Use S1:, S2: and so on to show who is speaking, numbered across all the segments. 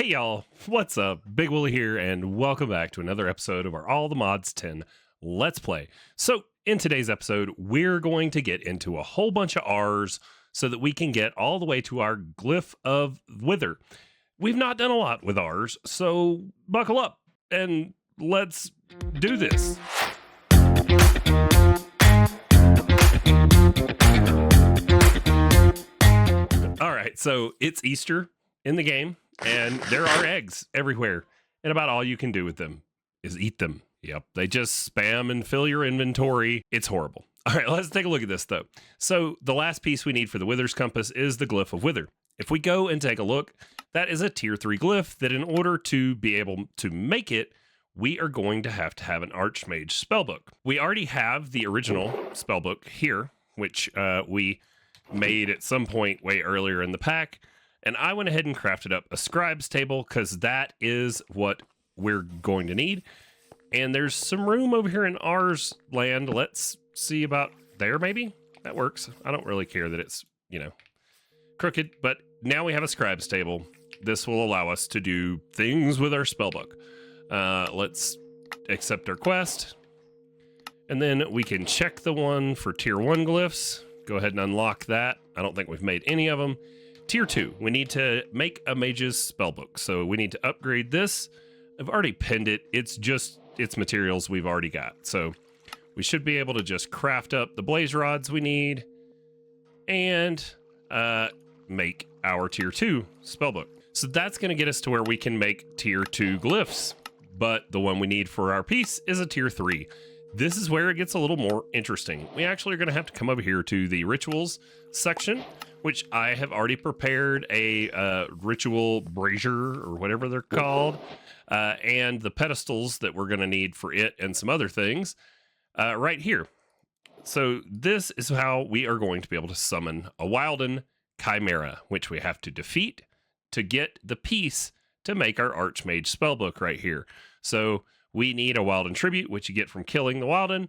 S1: Hey y'all, what's up? Big Willie here, and welcome back to another episode of our All the Mods 10 Let's Play. So, in today's episode, we're going to get into a whole bunch of R's so that we can get all the way to our Glyph of Wither. We've not done a lot with R's, so buckle up and let's do this. All right, so it's Easter in the game, and there are eggs everywhere, and about all you can do with them is eat them. Yep, they just spam and fill your inventory. It's horrible. All right, let's take a look at this, though. So the last piece we need for the Wither's Compass is the Glyph of Wither. If we go and take a look, that is a tier 3 glyph that in order to be able to make it, we are going to have an Archmage spellbook. We already have the original spellbook here, which we made at some point way earlier in the pack. And I went ahead and crafted up a scribes table because that is what we're going to need. And there's some room over here in ours land. Let's see about there, maybe? That works. I don't really care that it's, crooked. But now we have a scribes table. This will allow us to do things with our spellbook. Let's accept our quest. And then we can check the one for tier 1 glyphs. Go ahead and unlock that. I don't think we've made any of them. Tier 2, we need to make a mage's spellbook. So we need to upgrade this. I've already pinned it. It's just its materials we've already got. So we should be able to just craft up the blaze rods we need and make our tier 2 spellbook. So that's going to get us to where we can make tier 2 glyphs. But the one we need for our piece is a tier 3. This is where it gets a little more interesting. We actually are going to have to come over here to the rituals section, which I have already prepared a ritual brazier or whatever they're called, and the pedestals that we're going to need for it and some other things right here. So this is how we are going to be able to summon a Wilden Chimera, which we have to defeat to get the piece to make our Archmage spellbook right here. So we need a Wilden tribute, which you get from killing the Wilden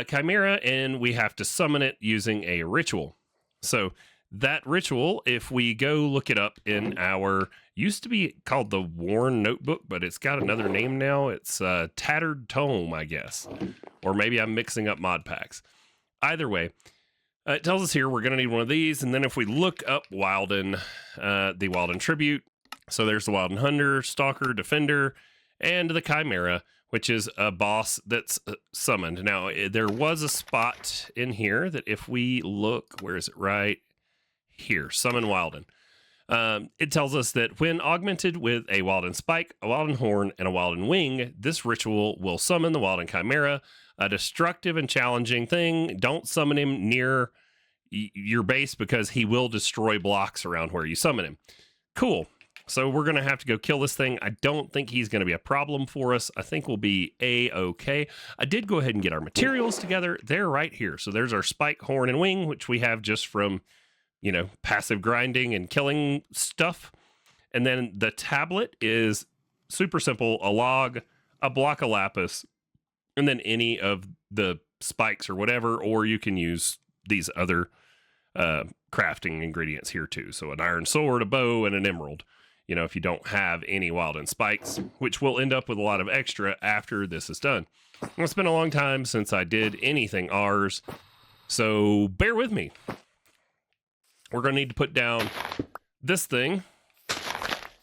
S1: Chimera, and we have to summon it using a ritual. So that ritual, if we go look it up in our, used to be called the Worn Notebook, but it's got another name now. It's Tattered Tome, I guess. Or maybe I'm mixing up mod packs. Either way, it tells us here we're going to need one of these. And then if we look up Wilden, the Wilden Tribute, so there's the Wilden Hunter, Stalker, Defender, and the Chimera, which is a boss that's summoned. Now, there was a spot in here that if we look, where is it? Right here, Summon Wilden. It tells us that when augmented with a Wilden Spike, a Wilden Horn, and a Wilden Wing, this ritual will summon the Wilden Chimera, a destructive and challenging thing. Don't summon him near your base because he will destroy blocks around where you summon him. Cool. So we're going to have to go kill this thing. I don't think he's going to be a problem for us. I think we'll be A-okay. I did go ahead and get our materials together. They're right here. So there's our spike, horn, and wing, which we have just from, passive grinding and killing stuff. And then the tablet is super simple. A log, a block of lapis, and then any of the spikes or whatever, or you can use these other crafting ingredients here too. So an iron sword, a bow, and an emerald. If you don't have any Wilden spikes, which will end up with a lot of extra after this is done. It's been a long time since I did anything R's, so bear with me. We're going to need to put down this thing,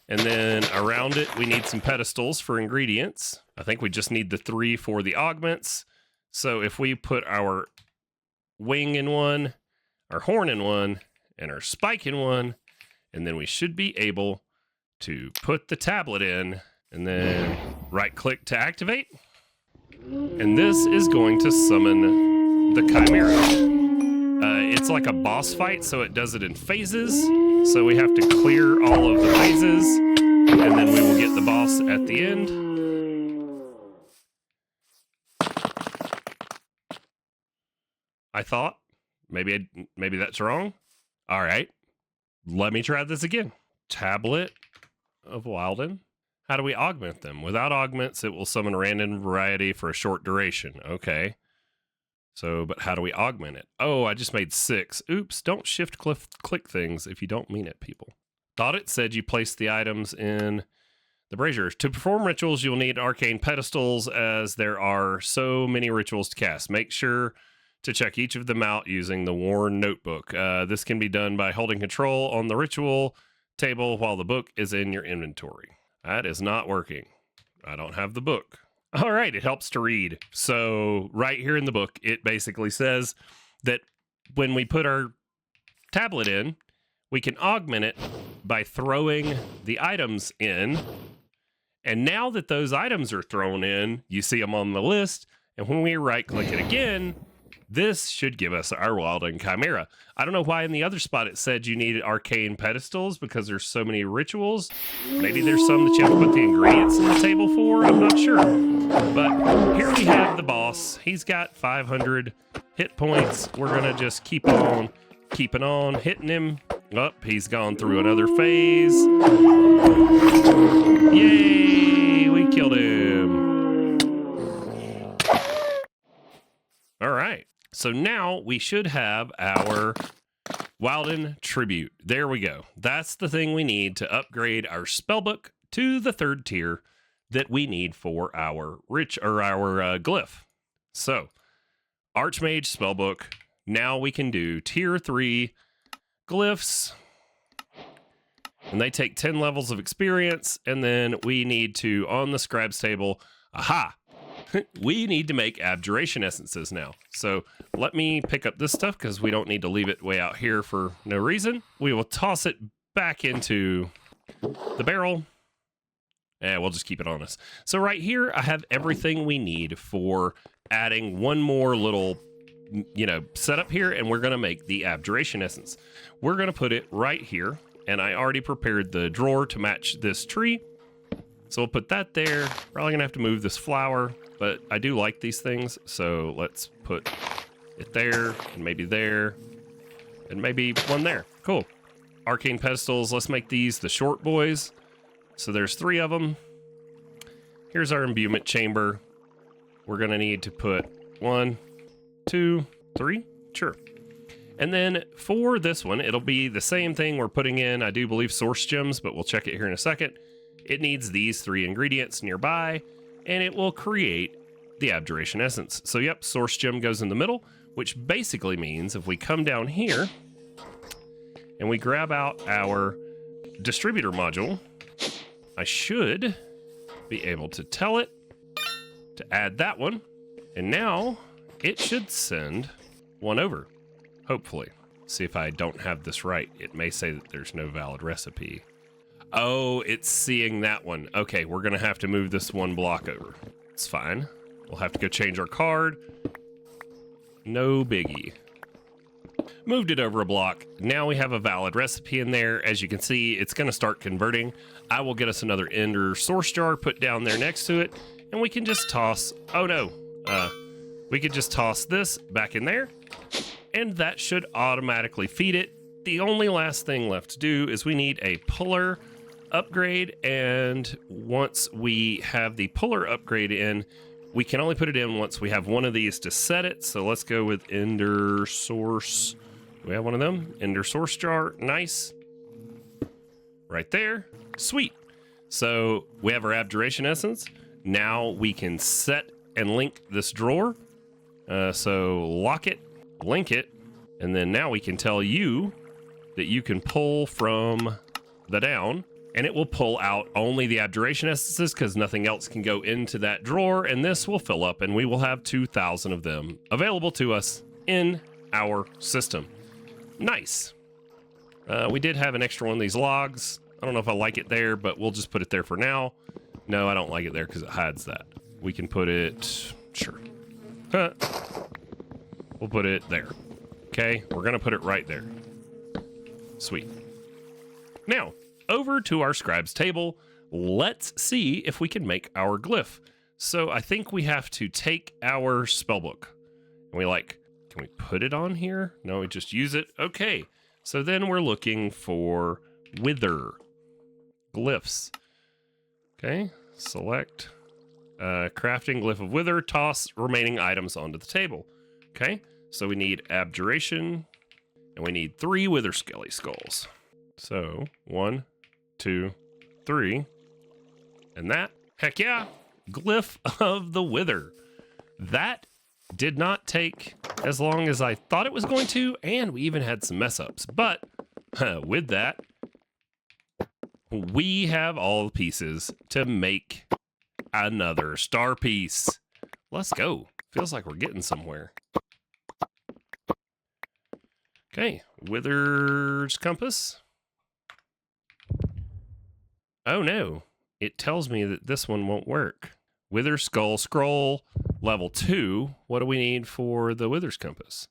S1: and then around it, we need some pedestals for ingredients. I think we just need the 3 for the augments. So if we put our wing in one, our horn in one, and our spike in one, and then we should be able to put the tablet in, and then right click to activate. And this is going to summon the Chimera. It's like a boss fight, so it does it in phases. So we have to clear all of the phases, and then we will get the boss at the end. I thought maybe that's wrong. All right, let me try this again. Tablet of Wilden. How do we augment them? Without augments, it will summon a random variety for a short duration. Okay. So, but how do we augment it? Oh, I just made 6. Oops, don't shift click things if you don't mean it, people. Thought it said you place the items in the braziers. To perform rituals, you'll need arcane pedestals, as there are so many rituals to cast. Make sure to check each of them out using the worn notebook. This can be done by holding control on the ritual table while the book is in your inventory. That is not working. I don't have the book. All right, it helps to read. So right here in the book, it basically says that when we put our tablet in, we can augment it by throwing the items in. And now that those items are thrown in, you see them on the list. And when we right click it again, this should give us our Wilden Chimera. I don't know why in the other spot it said you needed arcane pedestals because there's so many rituals. Maybe there's some that you have to put the ingredients in the table for. I'm not sure. But here we have the boss. He's got 500 hit points. We're going to just keep on keeping on hitting him. Oh, he's gone through another phase. Yay! We killed him. All right. So now we should have our Wilden Tribute. There we go. That's the thing we need to upgrade our spellbook to the 3rd tier that we need for our glyph. So, Archmage spellbook. Now we can do tier 3 glyphs. And they take 10 levels of experience. And then we need to, on the scribes table, we need to make abjuration essences now. So let me pick up this stuff because we don't need to leave it way out here for no reason. We will toss it back into the barrel. And we'll just keep it on us. So right here, I have everything we need for adding one more little, setup here. And we're going to make the abjuration essence. We're going to put it right here. And I already prepared the drawer to match this tree. So we'll put that there. Probably going to have to move this flower. But I do like these things, so let's put it there, and maybe there, and maybe one there. Cool. Arcane pedestals, let's make these the short boys. So there's 3 of them. Here's our imbuement chamber. We're going to need to put 1, 2, 3. Sure. And then for this one, it'll be the same thing we're putting in, I do believe, source gems, but we'll check it here in a second. It needs these 3 ingredients nearby. And it will create the abjuration essence. So yep, source gem goes in the middle, which basically means if we come down here and we grab out our distributor module, I should be able to tell it to add that one. And now it should send one over, hopefully. See if I don't have this right. It may say that there's no valid recipe. Oh, it's seeing that one. Okay, we're going to have to move this 1 block over. It's fine. We'll have to go change our card. No biggie. Moved it over a block. Now we have a valid recipe in there. As you can see, it's going to start converting. I will get us another ender source jar put down there next to it. And we can just toss... Oh, no. We could just toss this back in there. And that should automatically feed it. The only last thing left to do is we need a puller upgrade, and once we have the puller upgrade in, we can only put it in once we have one of these to set it. So let's go with ender source. Do we have one of them? Ender source jar. Nice. Right there. Sweet. So we have our abjuration essence. Now we can set and link this drawer. So lock it, link it, and then now we can tell you that you can pull from the down, and it will pull out only the abjuration essences because nothing else can go into that drawer, and this will fill up, and we will have 2,000 of them available to us in our system. Nice. We did have an extra one of these logs. I don't know if I like it there, but we'll just put it there for now. No, I don't like it there because it hides that. We can put it... Sure. We'll put it there. Okay, we're going to put it right there. Sweet. Now, over to our scribes table. Let's see if we can make our glyph. So I think we have to take our spellbook. And we can we put it on here? No, we just use it. Okay. So then we're looking for wither glyphs. Okay, select crafting glyph of wither, toss remaining items onto the table. Okay, so we need abjuration, and we need 3 wither skelly skulls. So 1, 2, 3. And that, heck yeah, Glyph of the Wither. That did not take as long as I thought it was going to, and we even had some mess ups. But with that, we have all the pieces to make another star piece. Let's go. Feels like we're getting somewhere. Okay, Wither's compass. Oh no, it tells me that this one won't work. Wither skull scroll level 2. What do we need for the Wither's compass?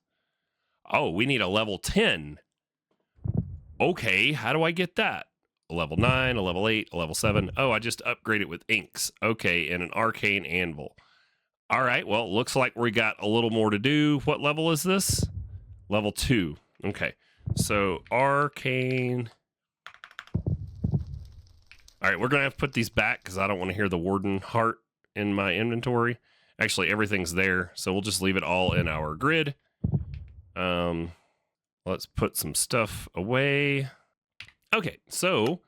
S1: Oh, we need a level 10. Okay, how do I get that? A level 9, a level 8, a level 7. Oh, I just upgraded with inks. Okay, and an arcane anvil. All right, well, looks like we got a little more to do. What level is this? Level 2. Okay, so arcane. All right, we're going to have to put these back because I don't want to hear the warden heart in my inventory. Actually, everything's there, so we'll just leave it all in our grid. Let's put some stuff away. Okay, so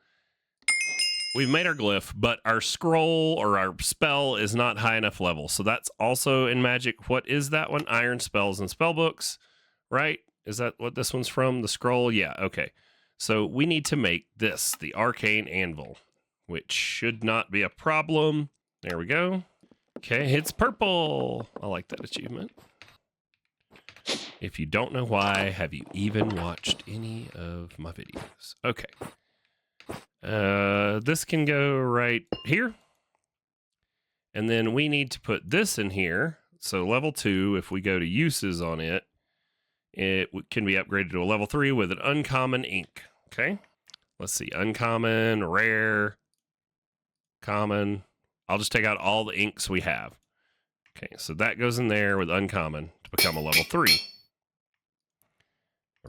S1: we've made our glyph, but our scroll or our spell is not high enough level. So that's also in magic. What is that one? Iron spells and spell books, right? Is that what this one's from? The scroll? Yeah, okay. So we need to make this, the arcane anvil, which should not be a problem. There we go. Okay, it's purple. I like that achievement. If you don't know why, have you even watched any of my videos? Okay. This can go right here. And then we need to put this in here. So level 2, if we go to uses on it, it can be upgraded to a level 3 with an uncommon ink. Okay. Let's see. Uncommon, rare, common. I'll just take out all the inks we have. Okay, so that goes in there with uncommon to become a level 3.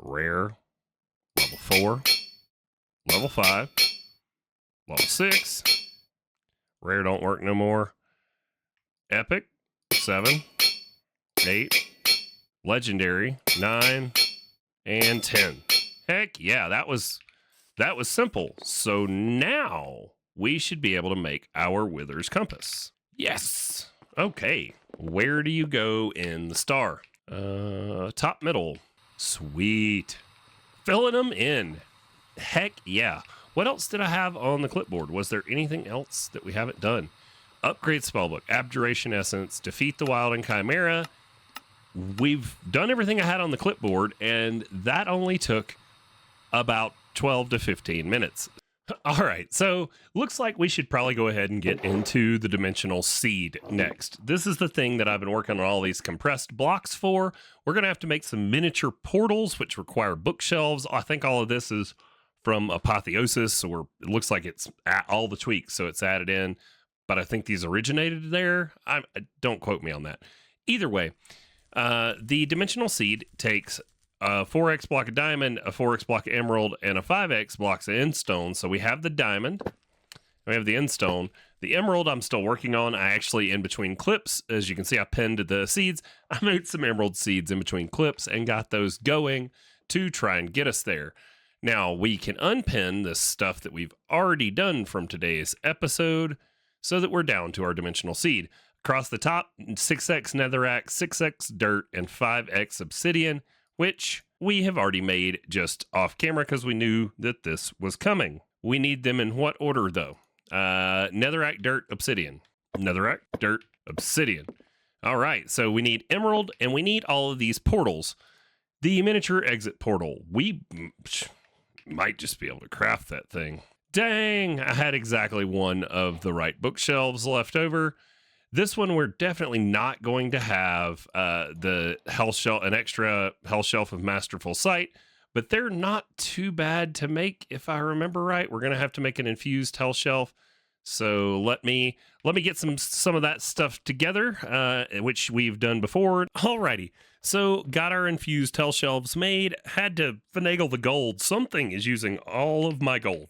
S1: Rare, level 4, level 5, level 6. Rare don't work no more. Epic, 7, 8, legendary, 9, and 10. Heck yeah, that was simple. So now we should be able to make our Wither's compass. Yes. Okay. Where do you go in the star? Top middle. Sweet. Filling them in. Heck yeah. What else did I have on the clipboard? Was there anything else that we haven't done? Upgrade spellbook, abjuration essence, defeat the wild and chimera. We've done everything I had on the clipboard, and that only took about 12 to 15 minutes. All right, so looks like we should probably go ahead and get into the dimensional seed next. This is the thing that I've been working on all these compressed blocks for. We're going to have to make some miniature portals, which require bookshelves. I think all of this is from Apotheosis, or it looks like it's all the tweaks, so it's added in. But I think these originated there. Don't quote me on that. Either way, the dimensional seed takes a 4x block of diamond, a 4x block of emerald, and a 5x blocks of endstone. So we have the diamond, we have the endstone. The emerald I'm still working on. I actually, in between clips, as you can see, I pinned the seeds. I made some emerald seeds in between clips and got those going to try and get us there. Now, we can unpin this stuff that we've already done from today's episode so that we're down to our dimensional seed. Across the top, 6x netherrack, 6x dirt, and 5x obsidian, which we have already made just off camera because we knew that this was coming. We need them in what order, though? Netherrack, dirt, obsidian. Netherrack, dirt, obsidian. All right, so we need emerald, and we need all of these portals. The miniature exit portal. We might just be able to craft that thing. Dang, I had exactly one of the right bookshelves left over. This one, we're definitely not going to have the health shelf, an extra health shelf of Masterful Sight, but they're not too bad to make, if I remember right. We're going to have to make an infused health shelf. So let me get some of that stuff together, which we've done before. Alrighty, so got our infused health shelves made. Had to finagle the gold. Something is using all of my gold.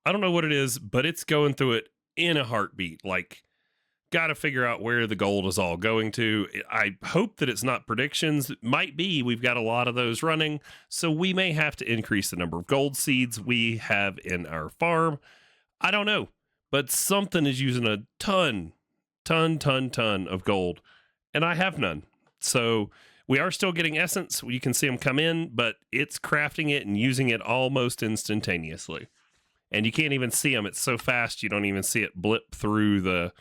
S1: I don't know what it is, but it's going through it in a heartbeat. Like, got to figure out where the gold is all going to. I hope that it's not predictions. It might be. We've got a lot of those running, so we may have to increase the number of gold seeds we have in our farm. I don't know, but something is using a ton of gold, and I have none. So we are still getting essence. You can see them come in, but it's crafting it and using it almost instantaneously. And you can't even see them. It's so fast, you don't even see it blip through the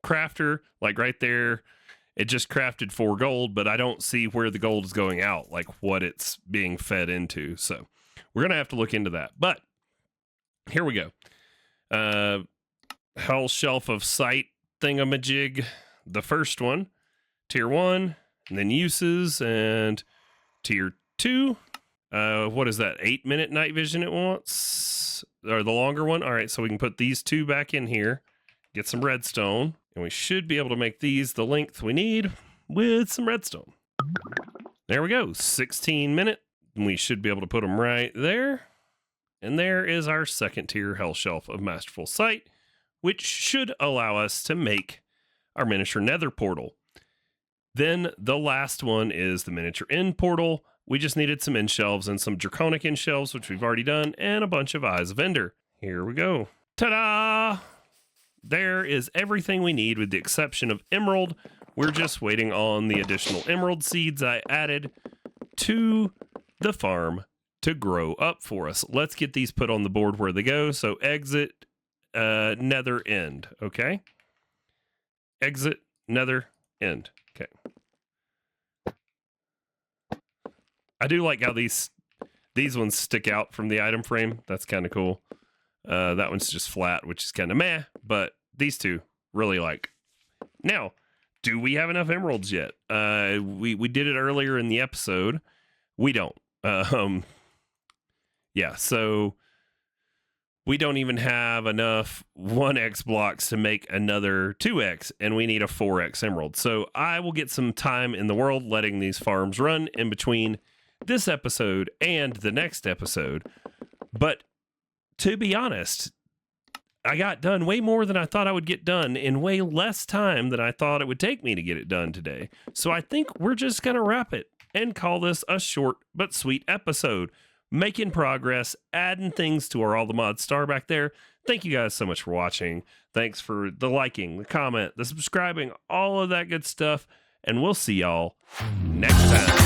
S1: crafter. Like right there, it just crafted 4 gold, but I don't see where the gold is going out, like what it's being fed into. So we're going to have to look into that. But here we go. Hell Shelf of Sight thingamajig. The first one, tier 1, and then uses, and tier 2. What is that? 8-minute night vision it wants? Or the longer one? All right, so we can put these 2 back in here, get some redstone, and we should be able to make these the length we need with some redstone. There we go, 16-minute. We should be able to put them right there. And there is our second tier Hell Shelf of Masterful Sight, which should allow us to make our miniature nether portal. Then the last one is the miniature end portal. We just needed some end shelves and some draconic end shelves, which we've already done, and a bunch of Eyes of Ender. Here we go. Ta-da! There is everything we need with the exception of emerald. We're just waiting on the additional emerald seeds I added to the farm to grow up for us. Let's get these put on the board where they go. So exit nether end, okay? Exit nether end, okay. I do like how these ones stick out from the item frame. That's kind of cool. That one's just flat, which is kind of meh, but these two really like. Now, do we have enough emeralds yet? We did it earlier in the episode. We don't. Yeah, so we don't even have enough 1x blocks to make another 2x, and we need a 4x emerald. So I will get some time in the world letting these farms run in between this episode and the next episode. But to be honest, I got done way more than I thought I would get done in way less time than I thought it would take me to get it done today. So I think we're just going to wrap it and call this a short but sweet episode. Making progress, adding things to our All the Mods star back there. Thank you guys so much for watching. Thanks for the liking, the comment, the subscribing, all of that good stuff. And we'll see y'all next time.